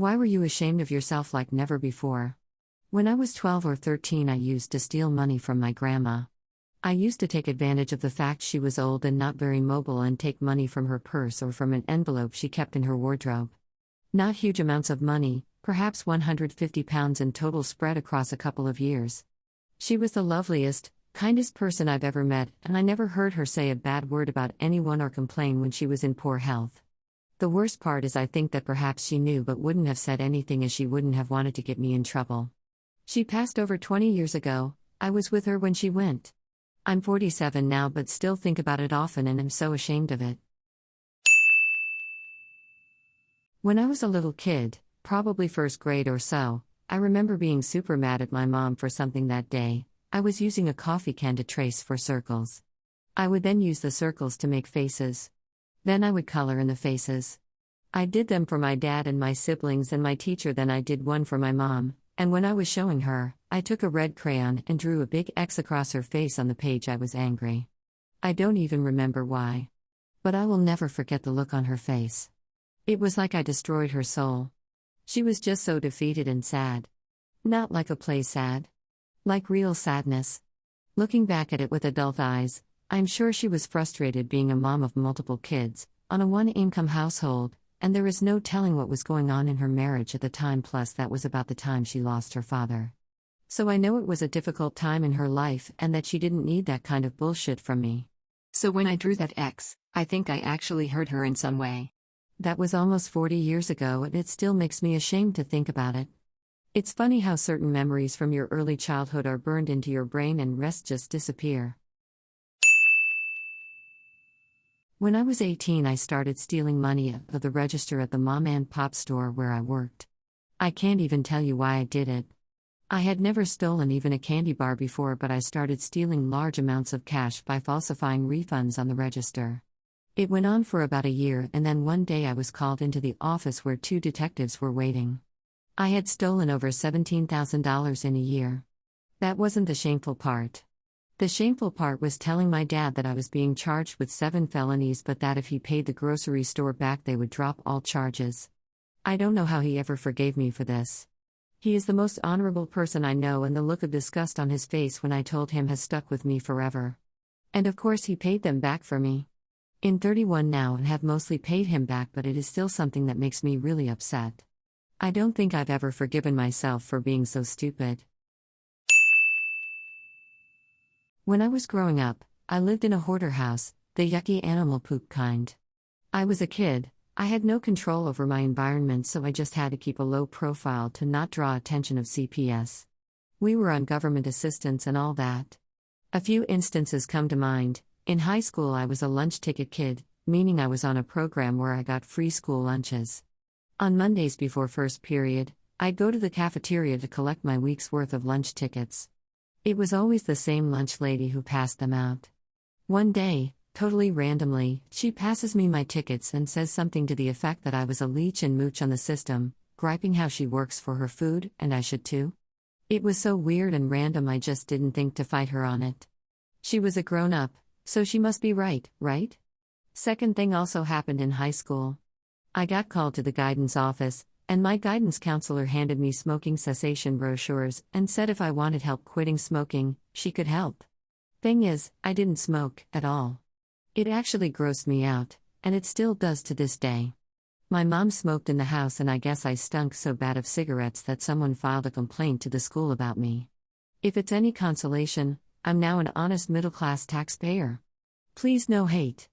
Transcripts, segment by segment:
Why were you ashamed of yourself like never before? When I was 12 or 13, I used to steal money from my grandma. I used to take advantage of the fact she was old and not very mobile and take money from her purse or from an envelope she kept in her wardrobe. Not huge amounts of money, perhaps £150 in total spread across a couple of years. She was the loveliest, kindest person I've ever met, and I never heard her say a bad word about anyone or complain when she was in poor health. The worst part is I think that perhaps she knew but wouldn't have said anything as she wouldn't have wanted to get me in trouble. She passed over 20 years ago. I was with her when she went. I'm 47 now but still think about it often and am so ashamed of it. When I was a little kid, probably first grade or so, I remember being super mad at my mom for something that day. I was using a coffee can to trace for circles. I would then use the circles to make faces. Then I would color in the faces. I did them for my dad and my siblings and my teacher, then I did one for my mom, and when I was showing her, I took a red crayon and drew a big X across her face on the page. I was angry. I don't even remember why. But I will never forget the look on her face. It was like I destroyed her soul. She was just so defeated and sad. Not like a play sad. Like real sadness. Looking back at it with adult eyes, I'm sure she was frustrated being a mom of multiple kids, on a one-income household, and there is no telling what was going on in her marriage at the time, plus that was about the time she lost her father. So I know it was a difficult time in her life and that she didn't need that kind of bullshit from me. So when I drew that X, I think I actually hurt her in some way. That was almost 40 years ago and it still makes me ashamed to think about it. It's funny how certain memories from your early childhood are burned into your brain and rest just disappear. When I was 18, I started stealing money out of the register at the mom and pop store where I worked. I can't even tell you why I did it. I had never stolen even a candy bar before, but I started stealing large amounts of cash by falsifying refunds on the register. It went on for about a year, and then one day I was called into the office where two detectives were waiting. I had stolen over $17,000 in a year. That wasn't the shameful part. The shameful part was telling my dad that I was being charged with 7 felonies, but that if he paid the grocery store back they would drop all charges. I don't know how he ever forgave me for this. He is the most honorable person I know, and the look of disgust on his face when I told him has stuck with me forever. And of course he paid them back for me. I'm 31 now and have mostly paid him back, but it is still something that makes me really upset. I don't think I've ever forgiven myself for being so stupid. When I was growing up, I lived in a hoarder house, the yucky animal poop kind. I was a kid, I had no control over my environment, so I just had to keep a low profile to not draw attention of CPS. We were on government assistance and all that. A few instances come to mind. In high school I was a lunch ticket kid, meaning I was on a program where I got free school lunches. On Mondays before first period, I'd go to the cafeteria to collect my week's worth of lunch tickets. It was always the same lunch lady who passed them out. One day, totally randomly, she passes me my tickets and says something to the effect that I was a leech and mooch on the system, griping how she works for her food, and I should too. It was so weird and random I just didn't think to fight her on it. She was a grown-up, so she must be right, right? Second thing also happened in high school. I got called to the guidance office, and my guidance counselor handed me smoking cessation brochures and said if I wanted help quitting smoking, she could help. Thing is, I didn't smoke at all. It actually grossed me out, and it still does to this day. My mom smoked in the house, and I guess I stunk so bad of cigarettes that someone filed a complaint to the school about me. If it's any consolation, I'm now an honest middle-class taxpayer. Please no hate.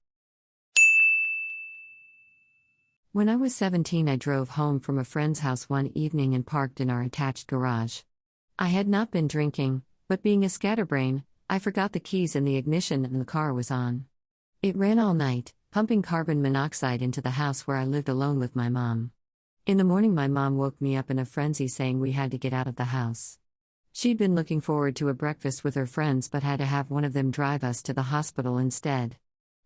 When I was 17, I drove home from a friend's house one evening and parked in our attached garage. I had not been drinking, but being a scatterbrain, I forgot the keys in the ignition and the car was on. It ran all night, pumping carbon monoxide into the house where I lived alone with my mom. In the morning, my mom woke me up in a frenzy saying we had to get out of the house. She'd been looking forward to a breakfast with her friends but had to have one of them drive us to the hospital instead.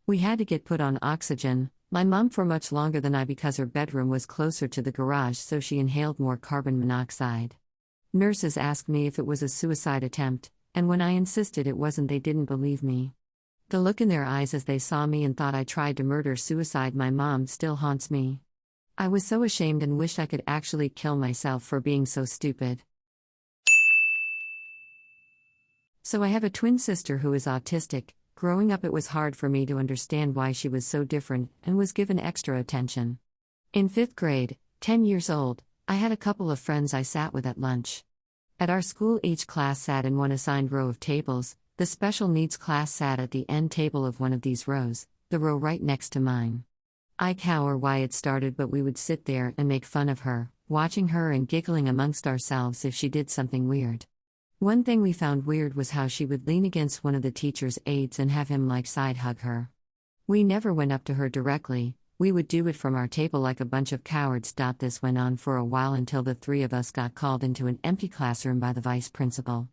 We had to get put on oxygen, my mom for much longer than I, because her bedroom was closer to the garage, so she inhaled more carbon monoxide. Nurses asked me if it was a suicide attempt, and when I insisted it wasn't, they didn't believe me. The look in their eyes as they saw me and thought I tried to murder-suicide my mom still haunts me. I was so ashamed and wished I could actually kill myself for being so stupid. So I have a twin sister who is autistic. Growing up, it was hard for me to understand why she was so different and was given extra attention. In 5th grade, 10 years old, I had a couple of friends I sat with at lunch. At our school, each class sat in one assigned row of tables. The special needs class sat at the end table of one of these rows, the row right next to mine. I cower why it started, but we would sit there and make fun of her, watching her and giggling amongst ourselves if she did something weird. One thing we found weird was how she would lean against one of the teacher's aides and have him side hug her. We never went up to her directly, we would do it from our table like a bunch of cowards. This went on for a while until the three of us got called into an empty classroom by the vice principal.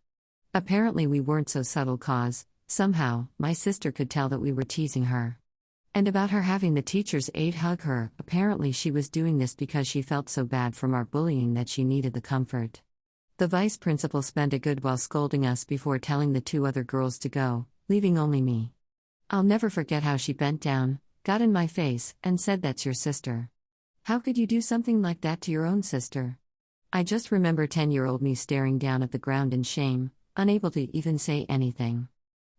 Apparently we weren't so subtle cause, somehow, my sister could tell that we were teasing her. And about her having the teacher's aide hug her, apparently she was doing this because she felt so bad from our bullying that she needed the comfort. The vice principal spent a good while scolding us before telling the two other girls to go, leaving only me. I'll never forget how she bent down, got in my face, and said, "That's your sister. How could you do something like that to your own sister?" I just remember 10-year-old me staring down at the ground in shame, unable to even say anything.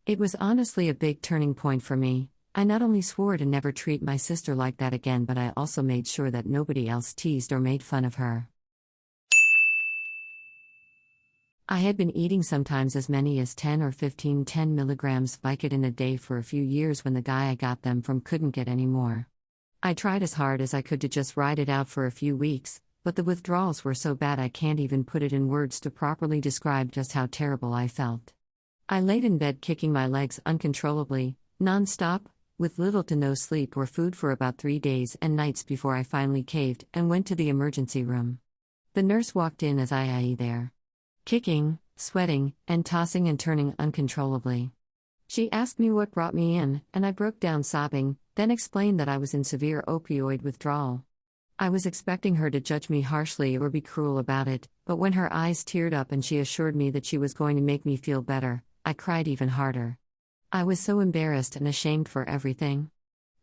It was honestly a big turning point for me. I not only swore to never treat my sister like that again, but I also made sure that nobody else teased or made fun of her. I had been eating sometimes as many as 10 or 15 10 milligrams Vicodin a day for a few years when the guy I got them from couldn't get any more. I tried as hard as I could to just ride it out for a few weeks, but the withdrawals were so bad I can't even put it in words to properly describe just how terrible I felt. I laid in bed kicking my legs uncontrollably, non-stop, with little to no sleep or food for about 3 days and nights before I finally caved and went to the emergency room. The nurse walked in as I there, kicking, sweating, and tossing and turning uncontrollably. She asked me what brought me in, and I broke down sobbing, then explained that I was in severe opioid withdrawal. I was expecting her to judge me harshly or be cruel about it, but when her eyes teared up and she assured me that she was going to make me feel better, I cried even harder. I was so embarrassed and ashamed for everything.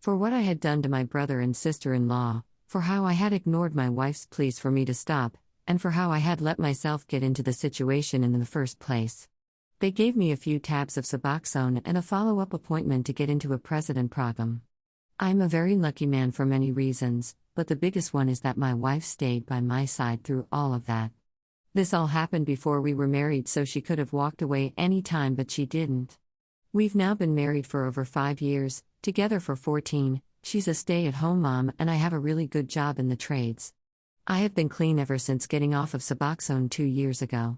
For what I had done to my brother and sister-in-law, for how I had ignored my wife's pleas for me to stop, and for how I had let myself get into the situation in the first place. They gave me a few tabs of Suboxone and a follow-up appointment to get into a president program. I'm a very lucky man for many reasons, but the biggest one is that my wife stayed by my side through all of that. This all happened before we were married, so she could have walked away any time, but she didn't. We've now been married for over 5 years, together for 14, she's a stay-at-home mom and I have a really good job in the trades. I have been clean ever since getting off of Suboxone 2 years ago.